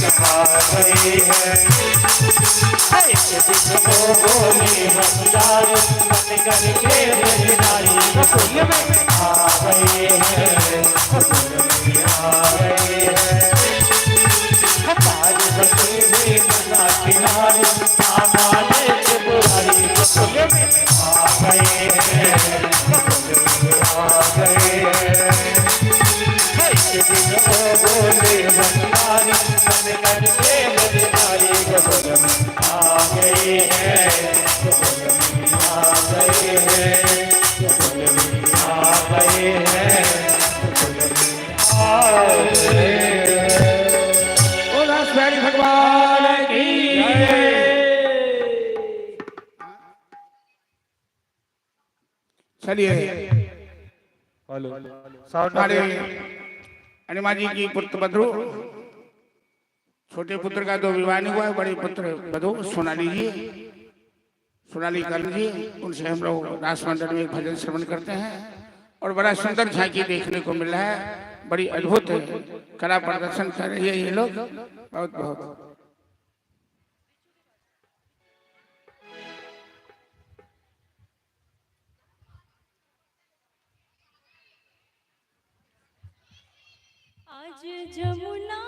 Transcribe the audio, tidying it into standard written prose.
आ गई है। एक दिन वो बोली बंजारी बन करके मेरी नारी गोकुल में आ गई है, गोकुल में आ गई है। पार्वती भी मना किनारी सामाने से बुराई गोकुल में आ गई है, गोकुल में आ गई है। एक दिन वो बोले बंजारी बन करके मेरी नारी गोकुल में आ गई है, गोकुल में आ गई है, गोकुल में आ गई है, गोकुल में आ गई है। भगवान की चलिए हमारे हनुमा जी की पुत्र बधु छोटे पुत्र का 2 विवाह नहीं हुआ है, बड़े पुत्र बधु सोनाली जी, सोनाली कर्ण जी, उनसे हम लोग रास मंडल में एक भजन श्रवण करते हैं और बड़ा सुंदर झांकी देखने को मिल रहा है। बड़ी अद्भुत कला प्रदर्शन कर रही है ये लोग, बहुत बहुत। आज जमुना